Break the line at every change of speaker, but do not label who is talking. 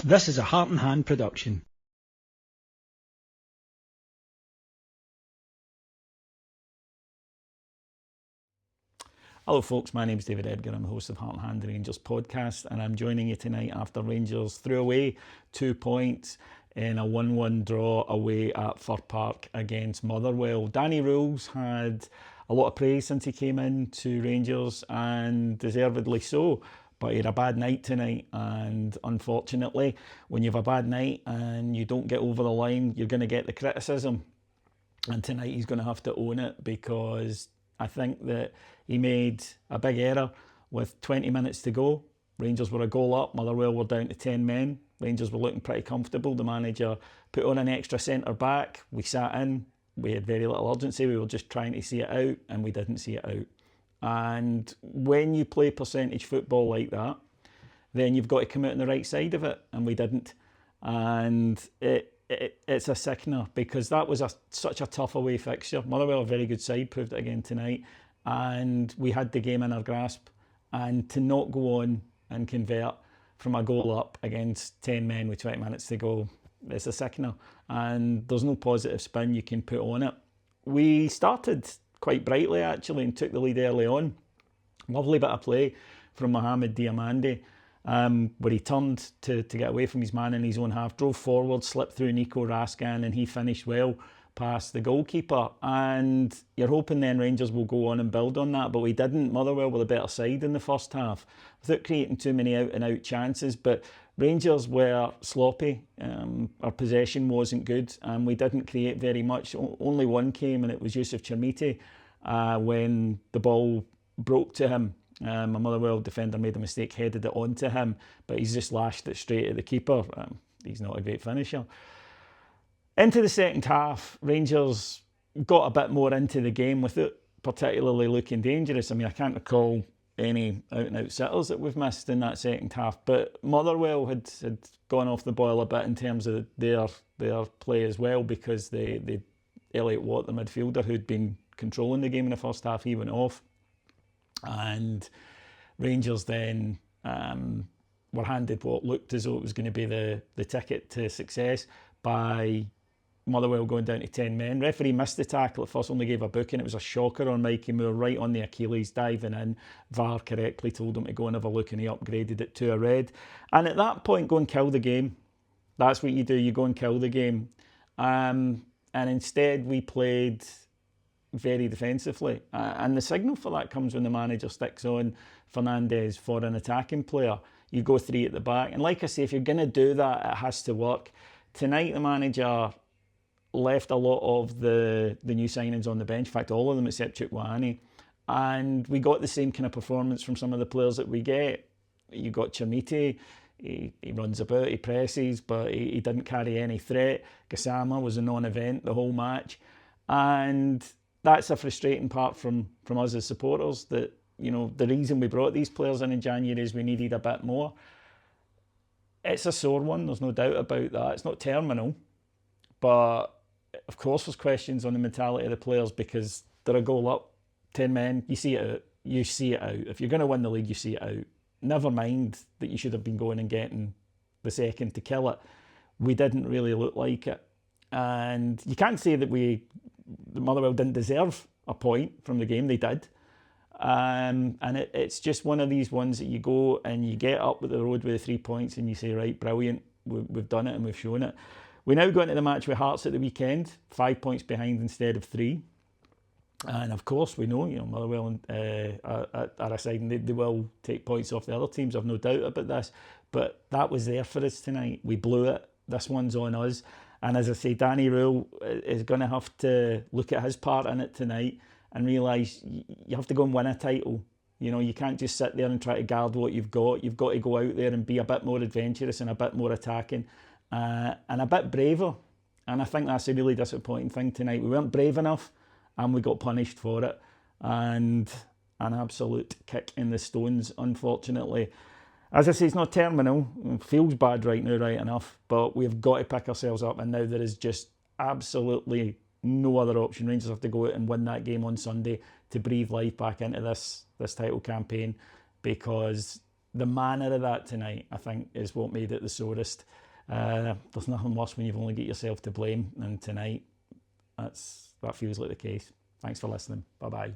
This is a Heart and Hand production.
Hello folks, my name's David Edgar. I'm the host of Heart and Hand Rangers podcast, and I'm joining you tonight after Rangers threw away 2 points in a 1-1 draw away at Fir Park against Motherwell. Danny Rowles had a lot of praise since he came in to Rangers, and deservedly so, but he had a bad night tonight, and unfortunately when you have a bad night and you don't get over the line, you're going to get the criticism, and tonight he's going to have to own it, because I think that he made a big error with 20 minutes to go. Rangers were a goal up, Motherwell were down to 10 men. Rangers were looking pretty comfortable. The manager put on an extra centre back. We sat in, we had very little urgency. We were just trying to see it out, and we didn't see it out. And when you play percentage football like that, then you've got to come out on the right side of it, and we didn't. And it's a sickener, because that was such a tough away fixture. Motherwell, a very good side, proved it again tonight, and we had the game in our grasp. And to not go on and convert from a goal up against 10 men with 20 minutes to go, it's a sickener, and there's no positive spin you can put on it. We started quite brightly actually and took the lead early on. Lovely bit of play from Mohamed Diamande, where he turned to get away from his man in his own half, drove forward, slipped through Nico Raskin, and he finished well past the goalkeeper. And you're hoping then Rangers will go on and build on that, but we didn't. Motherwell were the better side in the first half without creating too many out and out chances, but Rangers were sloppy. Our possession wasn't good, and we didn't create very much. Only one came, and it was Yusuf Chermiti when the ball broke to him. A Motherwell defender made a mistake, headed it onto him, but he's just lashed it straight at the keeper. He's not a great finisher. Into the second half, Rangers got a bit more into the game without particularly looking dangerous. I mean, I can't recall any out-and-out sitters that we've missed in that second half, but Motherwell had gone off the boil a bit in terms of their play as well, because they Elliot Watt, the midfielder, who'd been controlling the game in the first half, he went off. And Rangers then were handed what looked as though it was going to be the ticket to success by Motherwell going down to 10 men. Referee missed the tackle at first, only gave a booking. It was a shocker on Mikey Moore, right on the Achilles, diving in. VAR correctly told him to go and have a look, and he upgraded it to a red. And at that point, go and kill the game. That's what you do, you go and kill the game. And instead we played very defensively, and the signal for that comes when the manager sticks on Fernandez for an attacking player. You go 3 at the back, and like I say, if you're going to do that, it has to work. Tonight the manager left a lot of the new signings on the bench, in fact all of them except Chukwueze, and we got the same kind of performance from some of the players that we get. You got Chermiti, he runs about, he presses, but he didn't carry any threat. Gassama was a non-event the whole match, and that's a frustrating part from us as supporters, that, you know, the reason we brought these players in January is we needed a bit more. It's a sore one, there's no doubt about that. It's not terminal, but of course there's questions on the mentality of the players, because they're a goal up, 10 men, you see it out. You see it out. If you're going to win the league, you see it out. Never mind that you should have been going and getting the second to kill it. We didn't really look like it. And you can't say that the Motherwell didn't deserve a point from the game. They did. And it's just one of these ones that you go and you get up with the road with the 3 points and you say, right, brilliant, we've done it and we've shown it. We now go into the match with Hearts at the weekend, 5 points behind instead of 3. And of course, we know, Motherwell are a side, and they will take points off the other teams. I've no doubt about this. But that was there for us tonight. We blew it. This one's on us. And as I say, Danny Rowles is going to have to look at his part in it tonight and realise you have to go and win a title. You can't just sit there and try to guard what you've got. You've got to go out there and be a bit more adventurous and a bit more attacking and a bit braver. And I think that's a really disappointing thing tonight. We weren't brave enough and we got punished for it. And an absolute kick in the stones, unfortunately. As I say, it's not terminal. It feels bad right now, right enough, but we've got to pick ourselves up, and now there is just absolutely no other option. Rangers have to go out and win that game on Sunday to breathe life back into this title campaign, because the manner of that tonight, I think, is what made it the sorest. There's nothing worse when you've only got yourself to blame, and tonight that feels like the case. Thanks for listening. Bye-bye.